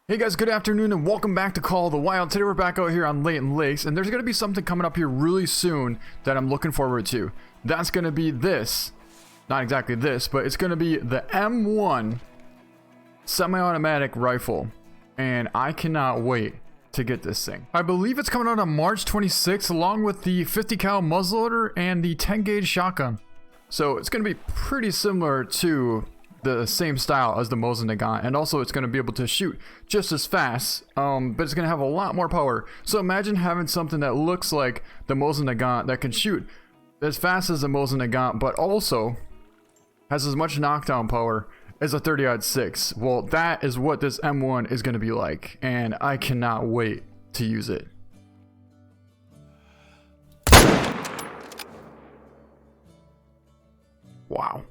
Hey guys, good afternoon and welcome back to Call of the Wild. Today we're back out here on Layton Lakes and there's going to be something coming up here really soon that I'm looking forward to. That's going to be this. Not exactly this, but it's going to be the M1 semi-automatic rifle. And I cannot wait to get this thing. I believe it's coming out on March 26th along with the 50 cal muzzleloader and the 10 gauge shotgun. So it's going to be pretty similar to the same style as the Mosin Nagant, and also it's going to be able to shoot just as fast, but it's going to have a lot more power. So imagine having something that looks like the Mosin Nagant that can shoot as fast as the Mosin Nagant, but also has as much knockdown power as a 30-06. Well, that is what this M1 is going to be like, and I cannot wait to use it. Wow.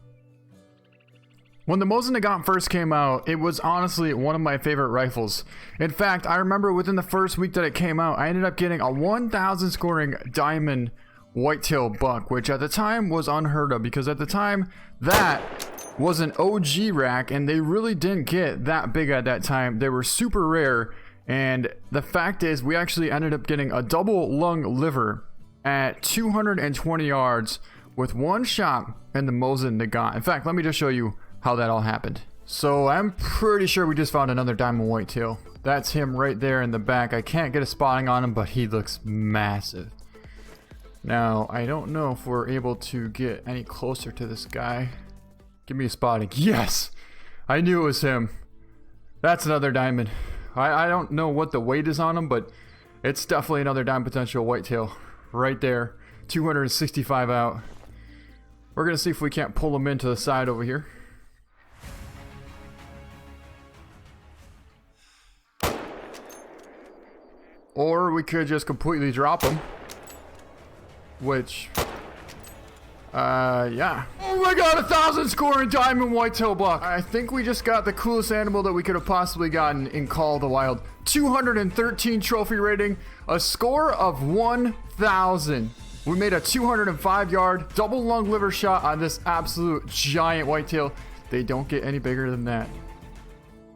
When the Mosin Nagant first came out, it was honestly one of my favorite rifles. In fact, I remember within the first week that it came out, I ended up getting a 1,000 scoring diamond whitetail buck, which at the time was unheard of because at the time that was an OG rack and they really didn't get that big at that time. They were super rare, and the fact is we actually ended up getting a double lung liver at 220 yards with one shot in the Mosin Nagant. In fact, let me just show you how that all happened. So I'm pretty sure we just found another diamond whitetail. That's him right there in the back. I can't get a spotting on him, but he looks massive. Now, I don't know if we're able to get any closer to this guy. Give me a spotting. Yes! I knew it was him. That's another diamond. I don't know what the weight is on him, but it's definitely another diamond potential whitetail. Right there. 265 out. We're gonna see if we can't pull him into the side over here. Or we could just completely drop him. Which, yeah. Oh my god, 1,000 scoring diamond whitetail buck. I think we just got the coolest animal that we could have possibly gotten in Call of the Wild. 213 trophy rating, a score of 1,000. We made a 205 yard double lung liver shot on this absolute giant whitetail. They don't get any bigger than that.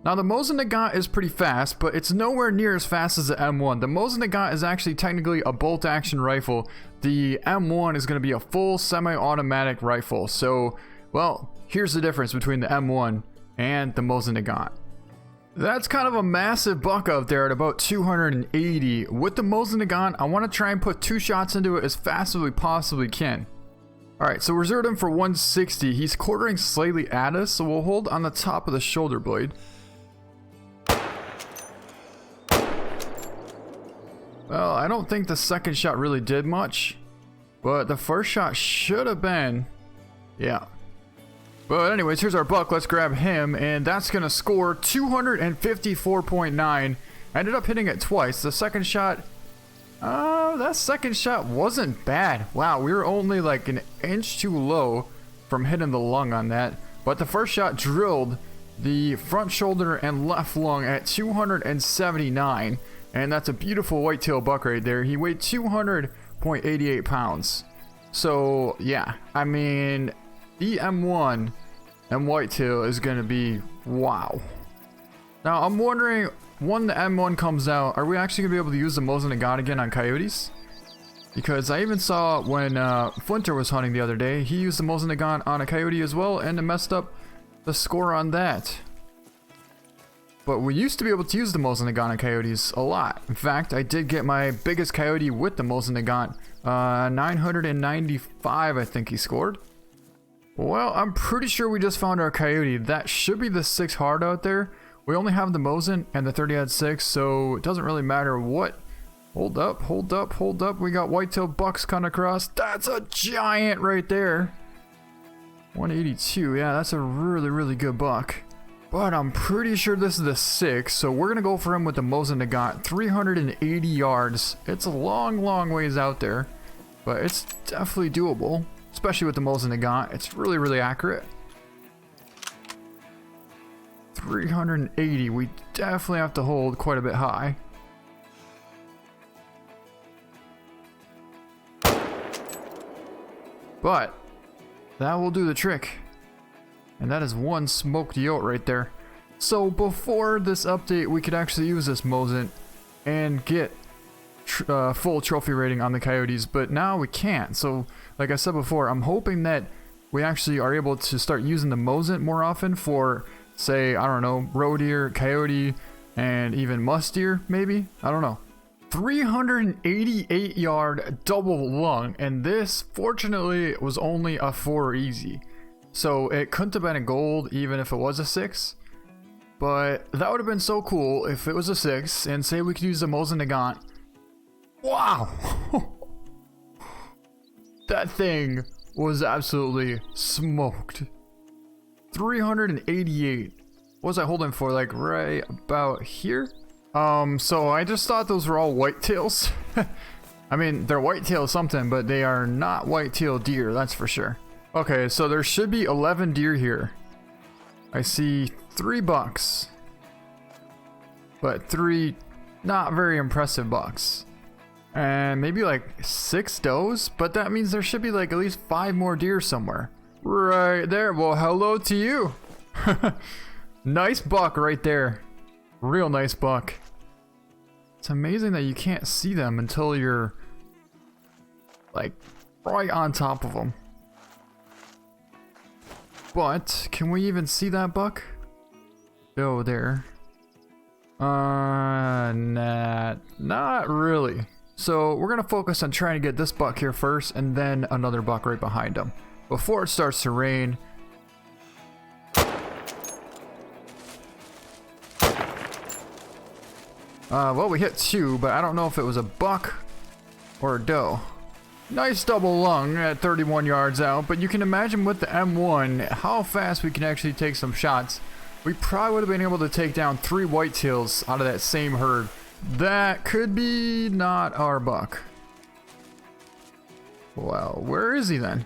Now the Mosin Nagant is pretty fast, but it's nowhere near as fast as the M1. The Mosin Nagant is actually technically a bolt action rifle. The M1 is going to be a full semi-automatic rifle. So, well, here's the difference between the M1 and the Mosin Nagant. That's kind of a massive buck out there at about 280. With the Mosin Nagant, I want to try and put 2 shots into it as fast as we possibly can. Alright, so we reserved him for 160. He's quartering slightly at us, so we'll hold on the top of the shoulder blade. Well, I don't think the second shot really did much, but the first shot should have been, yeah. But anyways, here's our buck. Let's grab him, and that's going to score 254.9. I ended up hitting it twice. The second shot, that second shot wasn't bad. Wow, we were only like an inch too low from hitting the lung on that. But the first shot drilled the front shoulder and left lung at 279. And that's a beautiful whitetail buck right there. He weighed 200.88 pounds. So, yeah. I mean, the M1 and whitetail is going to be wow. Now, I'm wondering, when the M1 comes out, are we actually going to be able to use the Mosin Nagant again on coyotes? Because I even saw when Flinter was hunting the other day, he used the Mosin Nagant on a coyote as well, and it messed up the score on that. But we used to be able to use the Mosin Nagant on coyotes a lot. In fact, I did get my biggest coyote with the Mosin Nagant. 995, I think he scored. Well, I'm pretty sure we just found our coyote. That should be the 6 hard out there. We only have the Mosin and the 30-06, so it doesn't really matter what. Hold up, hold up, hold up. We got whitetail bucks coming across. That's a giant right there. 182, yeah, that's a really, really good buck. But I'm pretty sure this is the 6, so we're going to go for him with the Mosin Nagant. 380 yards. It's a long, long ways out there, but it's definitely doable, especially with the Mosin Nagant. It's really, really accurate. 380. We definitely have to hold quite a bit high. But that will do the trick. And that is one smoked yote right there. So before this update, we could actually use this Mosin and get full trophy rating on the Coyotes, but now we can't. So like I said before, I'm hoping that we actually are able to start using the Mosin more often for, say, I don't know, roe deer, coyote, and even musk deer, maybe? I don't know. 388 yard double lung, and this fortunately was only a 4 easy. So it couldn't have been a gold even if it was a 6. But that would have been so cool if it was a 6, and say we could use the Mosin Nagant. Wow! That thing was absolutely smoked. 388. What was I holding for? Like right about here? So I just thought those were all whitetails. I mean, they're whitetail something, but they are not whitetail deer, that's for sure. Okay, so there should be 11 deer here. I see 3 bucks, but 3 not very impressive bucks, and maybe like 6 does, but that means there should be like at least 5 more deer somewhere. Right there. Well, hello to you. Nice buck right there. Real nice buck. It's amazing that you can't see them until you're like right on top of them. But can we even see that buck? Oh, there. Not really. So we're gonna focus on trying to get this buck here first, and then another buck right behind him before it starts to rain. Well, we hit 2, but I don't know if it was a buck or a doe. Nice double lung at 31 yards out, but you can imagine with the M1 how fast we can actually take some shots. We probably would have been able to take down 3 whitetails out of that same herd. That could be not our buck. Well, where is he then?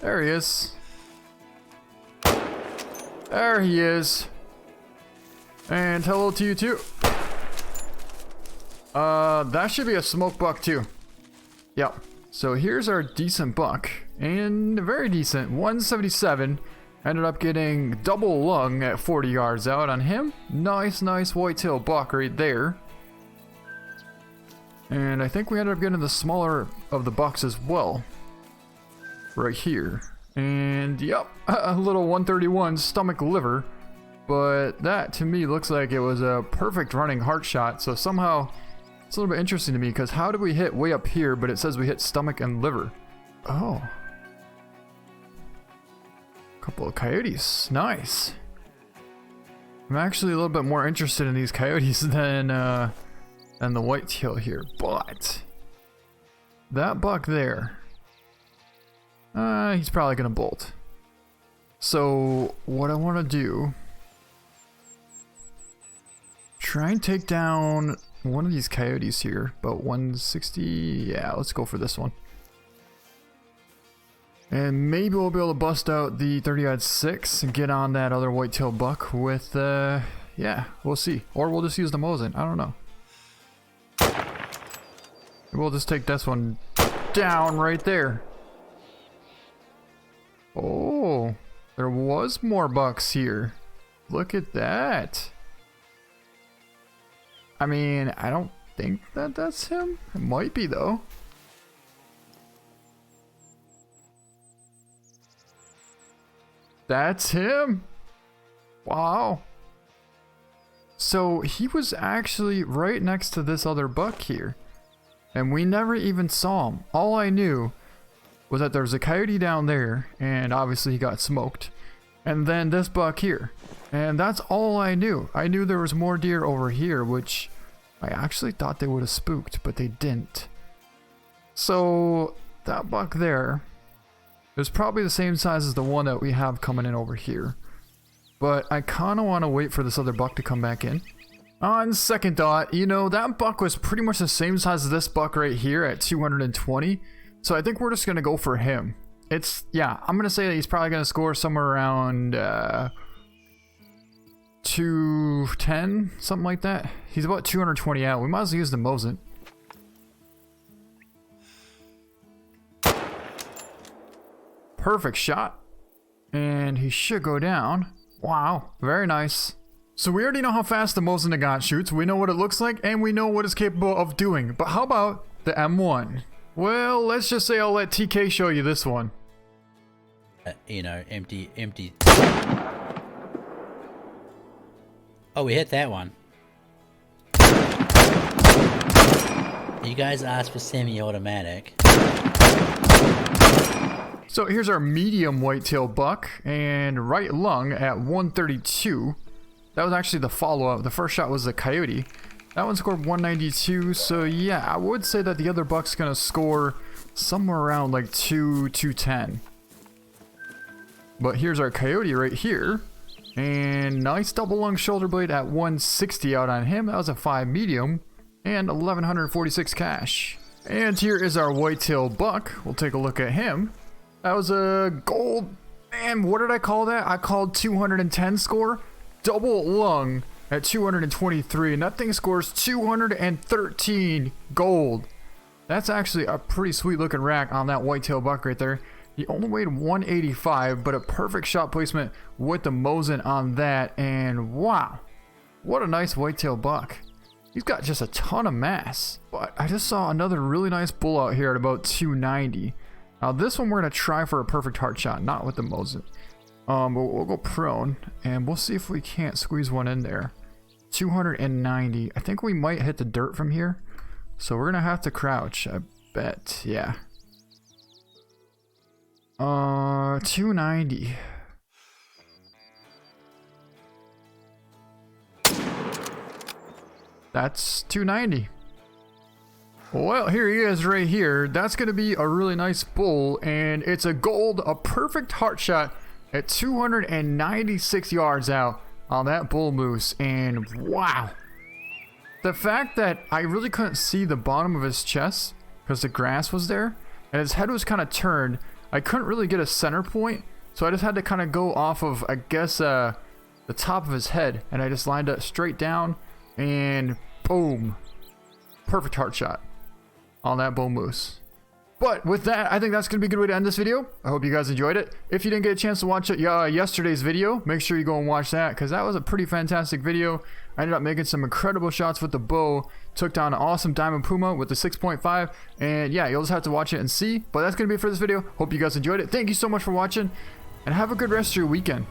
There he is. There he is. And hello to you too. That should be a smoke buck too. Yep. So here's our decent buck, and very decent 177. Ended up getting double lung at 40 yards out on him. Nice whitetail buck right there. And I think we ended up getting the smaller of the bucks as well, right here. And yep, a little 131 stomach liver. But that to me looks like it was a perfect running heart shot. So somehow it's a little bit interesting to me, because how did we hit way up here, but it says we hit stomach and liver? Oh. Couple of coyotes. Nice. I'm actually a little bit more interested in these coyotes than the whitetail here. But that buck there, he's probably gonna bolt. So what I want to do, try and take down one of these coyotes here. About 160. Yeah, let's go for this one. And maybe we'll be able to bust out the 30-06 and get on that other whitetail buck with, yeah, we'll see. Or we'll just use the Mosin. I don't know. We'll just take this one down right there. Oh, there was more bucks here. Look at that. I mean, I don't think that that's him. It might be though. That's him. Wow. So he was actually right next to this other buck here, and we never even saw him. All I knew was that there was a coyote down there, and obviously he got smoked, and then this buck here, and that's all I knew. I knew there was more deer over here, which I actually thought they would have spooked, but they didn't. So that buck there, it was probably the same size as the one that we have coming in over here. But I kind of want to wait for this other buck to come back in. On second thought, you know, that buck was pretty much the same size as this buck right here at 220. So I think we're just going to go for him. It's, yeah, I'm going to say that he's probably going to score somewhere around 210, something like that. He's about 220 out. We might as well use the Mosin. Perfect shot. And he should go down. Wow, very nice. So we already know how fast the Mosin Nagant shoots, we know what it looks like, and we know what it's capable of doing. But how about the M1? Well, let's just say I'll let TK show you this one. You know, empty. Oh, we hit that one. You guys asked for semi-automatic. So here's our medium whitetail buck, and right lung at 132. That was actually the follow-up. The first shot was the Coyote. That one scored 192, so yeah, I would say that the other buck's gonna score somewhere around like 210. But here's our Coyote right here, and nice double lung shoulder blade at 160 out on him. That was a 5 medium, and 1146 cash. And here is our whitetail buck. We'll take a look at him. That was a gold, man, what did I call that? I called 210 score. Double lung at 223, and that thing scores 213 gold. That's actually a pretty sweet looking rack on that whitetail buck right there. He only weighed 185, but a perfect shot placement with the Mosin on that, and wow, what a nice whitetail buck. He's got just a ton of mass. But I just saw another really nice bull out here at about 290. Now this one we're gonna try for a perfect heart shot, not with the Mosin. But we'll go prone, and we'll see if we can't squeeze one in there. 290. I think we might hit the dirt from here, so we're gonna have to crouch, I bet. Yeah. 290. That's 290. Well, here he is right here. That's gonna be a really nice bull, and it's a gold, a perfect heart shot at 296 yards out on that bull moose. And wow, the fact that I really couldn't see the bottom of his chest because the grass was there and his head was kind of turned, I couldn't really get a center point, so I just had to kind of go off of, I guess, the top of his head, and I just lined it straight down, and boom, perfect heart shot on that bull moose. But with that, I think that's going to be a good way to end this video. I hope you guys enjoyed it. If you didn't get a chance to watch it, yesterday's video, make sure you go and watch that, because that was a pretty fantastic video. I ended up making some incredible shots with the bow. Took down an awesome diamond puma with the 6.5. And yeah, you'll just have to watch it and see. But that's going to be it for this video. Hope you guys enjoyed it. Thank you so much for watching, and have a good rest of your weekend.